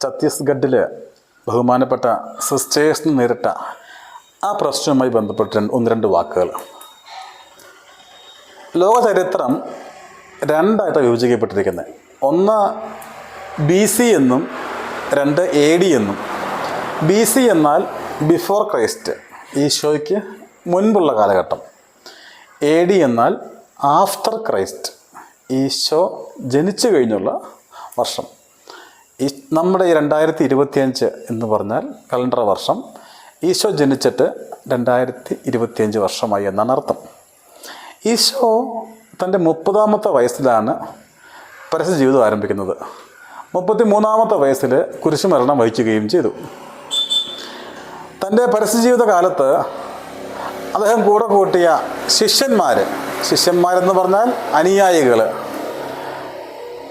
ഛത്തീസ്ഗഡിൽ ബഹുമാനപ്പെട്ട സിസ്റ്റേഴ്സിന് നേരിട്ട ആ പ്രശ്നവുമായി ബന്ധപ്പെട്ട് ഒന്ന് രണ്ട് വാക്കുകൾ. ലോകചരിത്രം രണ്ടായിട്ട് വിഭജിക്കപ്പെട്ടിരിക്കുന്നത്. ഒന്ന് BC എന്നും രണ്ട് AD എന്നും. BC എന്നാൽ ബിഫോർ ക്രൈസ്റ്റ്, ഈശോയ്ക്ക് മുൻപുള്ള കാലഘട്ടം. AD എന്നാൽ ആഫ്റ്റർ ക്രൈസ്റ്റ്, ഈശോ ജനിച്ചു കഴിഞ്ഞുള്ള വർഷം. നമ്മുടെ ഈ 2025 എന്ന് പറഞ്ഞാൽ കലണ്ടർ വർഷം, ഈശോ ജനിച്ചിട്ട് 2025 വർഷമായി എന്നാണ് അർത്ഥം. ഈശോ തൻ്റെ 30ാമത്തെ വയസ്സിലാണ് പരസ്യ ജീവിതം ആരംഭിക്കുന്നത്. 33ാമത്തെ വയസ്സിൽ കുരിശുമരണം വഹിക്കുകയും ചെയ്തു. തൻ്റെ പരസ്യജീവിത കാലത്ത് അദ്ദേഹം കൂടെ കൂട്ടിയ ശിഷ്യന്മാരെന്ന് പറഞ്ഞാൽ അനുയായികൾ.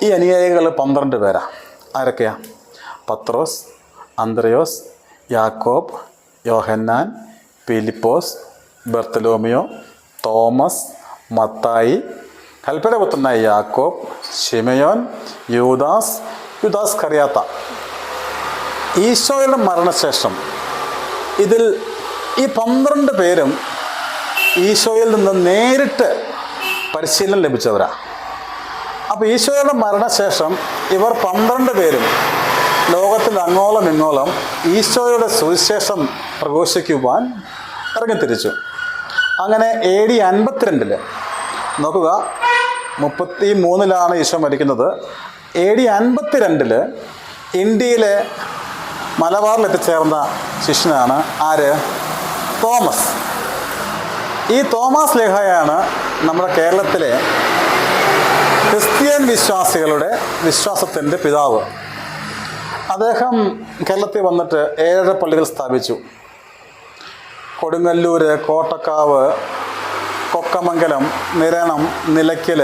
ഈ അനുയായികൾ 12 പേരാണ്. ആരൊക്കെയാ? പത്രോസ്, അന്ത്രയോസ്, യാക്കോബ്, യോഹന്നാൻ, ഫിലിപ്പോസ്, ബർത്തലോമിയോ, തോമസ്, മത്തായി, കൽപ്പനപുത്രനായ യാക്കോബ്, ശിമയോൻ, യൂദാസ് കറിയാത്ത. ഈശോയുടെ മരണശേഷം ഇതിൽ ഈ 12 പേരും ഈശോയിൽ നിന്ന് നേരിട്ട് പരിശീലനം ലഭിച്ചവരാണ്. അപ്പോൾ ഈശോയുടെ മരണശേഷം ഇവർ 12 പേരും ലോകത്തിൽ അങ്ങോളം ഇങ്ങോളം ഈശോയുടെ സുവിശേഷം പ്രഘോഷിക്കുവാൻ ഇറങ്ങിത്തിരിച്ചു. അങ്ങനെ AD 52 നോക്കുക, 33 ഈശോ മരിക്കുന്നത്. AD 52 ഇന്ത്യയിലെ മലബാറിൽ എത്തിച്ചേർന്ന ശിഷ്യനാണ് ആര്? തോമസ്. ഈ തോമസ് ലേഖയാണ് നമ്മുടെ കേരളത്തിലെ ക്രിസ്ത്യൻ വിശ്വാസത്തിൻ്റെ പിതാവ്. അദ്ദേഹം കേരളത്തിൽ വന്നിട്ട് 7 പള്ളികൾ സ്ഥാപിച്ചു. കൊടുങ്ങല്ലൂർ, കോട്ടക്കാവ്, കൊക്കമംഗലം, നിരണം, നിലയ്ക്കൽ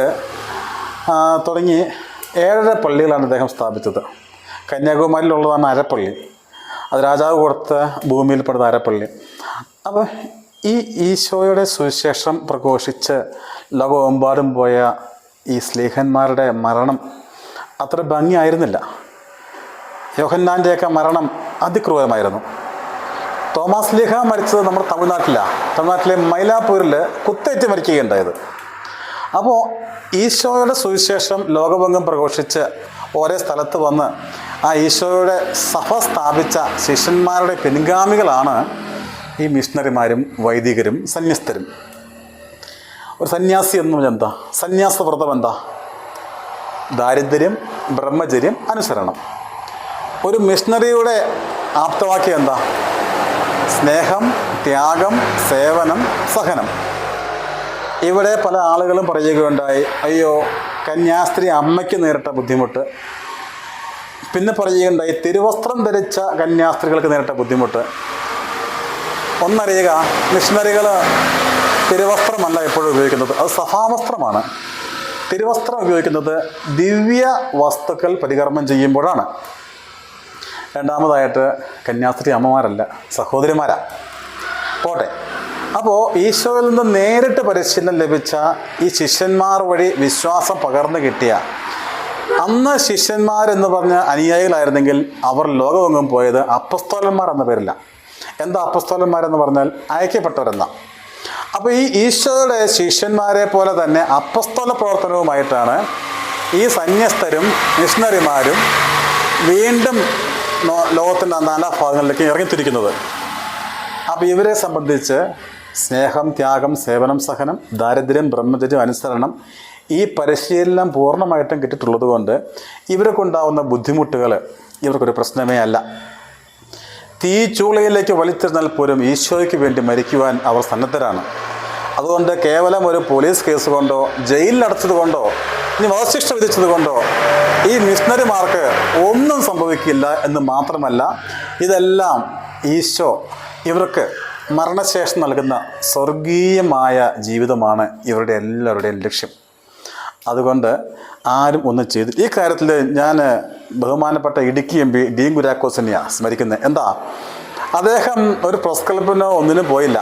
തുടങ്ങി 7 പള്ളികളാണ് അദ്ദേഹം സ്ഥാപിച്ചത്. കന്യാകുമാരിയിലുള്ളതാണ് അരപ്പള്ളി. അത് രാജാവ് കൊടുത്ത ഭൂമിയിൽപ്പെടുന്ന അരപ്പള്ളി. അപ്പോൾ ഈ ഈശോയുടെ സുവിശേഷം പ്രഘോഷിച്ച് ലോകമെമ്പാടും പോയ ഈ സ്ലീഹന്മാരുടെ മരണം അത്ര ഭംഗിയായിരുന്നില്ല. യോഹന്നാൻ്റെയൊക്കെ മരണം അതിക്രൂരമായിരുന്നു. തോമസ് ലീഹ മരിച്ചത് നമ്മുടെ തമിഴ്നാട്ടിലെ മൈലാപ്പൂരിൽ കുത്തേറ്റ് മരിക്കുകയുണ്ടായത്. അപ്പോൾ ഈശോയുടെ സുവിശേഷം ലോകമെങ്ങും പ്രഘോഷിച്ച് ഓരോ സ്ഥലത്ത് വന്ന് ആ ഈശോയുടെ സഭ സ്ഥാപിച്ച ശിഷ്യന്മാരുടെ പിൻഗാമികളാണ് ഈ മിഷണറിമാരും വൈദികരും സന്യസ്തരും. ഒരു സന്യാസി എന്ന് പറഞ്ഞാൽ എന്താ? സന്യാസവ്രതം എന്താ? ദാരിദ്ര്യം, ബ്രഹ്മചര്യം, അനുസരണം. ഒരു മിഷണറിയുടെ ആപ്തവാക്യം എന്താ? സ്നേഹം, ത്യാഗം, സേവനം, സഹനം. ഇവിടെ പല ആളുകളും പറയുകയുണ്ടായി, അയ്യോ കന്യാസ്ത്രീ അമ്മയ്ക്ക് നേരിട്ട ബുദ്ധിമുട്ട്. പിന്നെ പറയുകയുണ്ടായി, തിരുവസ്ത്രം ധരിച്ച കന്യാസ്ത്രീകൾക്ക് നേരിട്ട ബുദ്ധിമുട്ട്. ഒന്നറിയുക, മിഷണറികൾ തിരുവസ്ത്രമല്ല എപ്പോഴും ഉപയോഗിക്കുന്നത്, അത് സഭാവസ്ത്രമാണ്. തിരുവസ്ത്രം ഉപയോഗിക്കുന്നത് ദിവ്യ വസ്തുക്കൾ പരികർമ്മം ചെയ്യുമ്പോഴാണ്. രണ്ടാമതായിട്ട് കന്യാസ്ത്രീ അമ്മമാരല്ല, സഹോദരിമാരാ. പോട്ടെ. അപ്പോൾ ഈശോയിൽ നിന്ന് നേരിട്ട് പരിശീലനം ലഭിച്ച ഈ ശിഷ്യന്മാർ വഴി വിശ്വാസം പകർന്നു കിട്ടിയ, അന്ന് ശിഷ്യന്മാരെന്ന് പറഞ്ഞ അനുയായികളായിരുന്നെങ്കിൽ അവർ ലോകമെങ്ങും പോയത് അപ്പസ്തോലന്മാർ എന്ന പേരില്ല. എന്താ അപ്പസ്തോലന്മാരെന്ന് പറഞ്ഞാൽ അയക്കപ്പെട്ടവരെന്നാ. അപ്പോൾ ഈ ഈശോയുടെ ശിഷ്യന്മാരെ പോലെ തന്നെ അപ്പസ്തോല പ്രവർത്തനവുമായിട്ടാണ് ഈ സന്യസ്തരും മിഷണറിമാരും വീണ്ടും ലോകത്തിൻ്റെ നാനാഭാഗങ്ങളിലേക്ക് ഇറങ്ങിത്തിരിക്കുന്നത്. അപ്പോൾ ഇവരെ സംബന്ധിച്ച് സ്നേഹം, ത്യാഗം, സേവനം, സഹനം, ദാരിദ്ര്യം, ബ്രഹ്മചര്യം, അനുസരണം, ഈ പരിശീലനം പൂർണ്ണമായിട്ടും കിട്ടിയിട്ടുള്ളത് കൊണ്ട് ഇവർക്കുണ്ടാവുന്ന ബുദ്ധിമുട്ടുകൾ ഇവർക്കൊരു പ്രശ്നമേ അല്ല. തീച്ചൂളയിലേക്ക് വലിച്ചെറിഞ്ഞാൽ പോലും ഈശോയ്ക്ക് വേണ്ടി മരിക്കുവാൻ അവർ സന്നദ്ധരാണ്. അതുകൊണ്ട് കേവലം ഒരു പോലീസ് കേസ് കൊണ്ടോ ജയിലിലടച്ചത് കൊണ്ടോ ഇനി വധശിക്ഷ വിധിച്ചത് കൊണ്ടോ ഈ മിഷണറിമാർക്ക് ഒന്നും സംഭവിക്കില്ല എന്ന് മാത്രമല്ല, ഇതെല്ലാം ഈശോ ഇവർക്ക് മരണശേഷം നൽകുന്ന സ്വർഗീയമായ ജീവിതമാണ് ഇവരുടെ എല്ലാവരുടെയും ലക്ഷ്യം. അതുകൊണ്ട് ആരും ഒന്നും ചെയ്തു. ഈ കാര്യത്തിൽ ഞാൻ ബഹുമാനപ്പെട്ട ഇടുക്കി MP ഡീൻ കുര്യാക്കോസിനെയാണ് സ്മരിക്കുന്നത്. എന്താ, അദ്ദേഹം ഒരു പ്രസ് ക്ലബിനോ ഒന്നിനും പോയില്ല.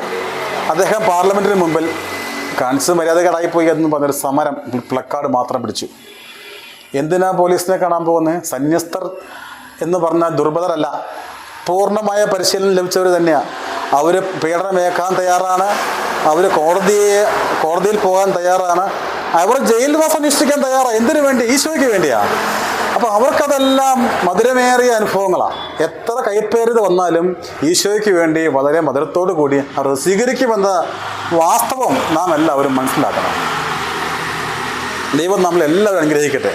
അദ്ദേഹം പാർലമെൻറ്റിന് മുമ്പിൽ കാണിച്ചത് മര്യാദകേടായിപ്പോയി എന്ന് പറഞ്ഞൊരു സമരം പ്ലക്കാർഡ് മാത്രം പിടിച്ചു. എന്തിനാ പോലീസിനെ കാണാൻ പോകുന്നത്? സന്യസ്തർ എന്ന് പറഞ്ഞാൽ ദുർബലരല്ല, പൂർണ്ണമായ പരിശീലനം ലഭിച്ചവർ തന്നെയാണ്. അവർ പീഡനമേക്കാൻ തയ്യാറാണ്, അവർ കോടതിയിൽ പോകാൻ തയ്യാറാണ്, അവർ ജയിൽവാസം അനുഷ്ഠിക്കാൻ തയ്യാറാണ്. എന്തിനു വേണ്ടി? ഈശോയ്ക്ക് വേണ്ടിയാണ്. അപ്പോൾ അവർക്കതെല്ലാം മധുരമേറിയ അനുഭവങ്ങളാണ്. എത്ര കൈപ്പേറിയത് വന്നാലും ഈശോയ്ക്ക് വേണ്ടി വളരെ മധുരത്തോടു കൂടി അവർ സ്വീകരിക്കുമെന്ന വാസ്തവം നാം എല്ലാവരും മനസ്സിലാക്കണം. ദൈവം നമ്മളെല്ലാവരും അനുഗ്രഹിക്കട്ടെ.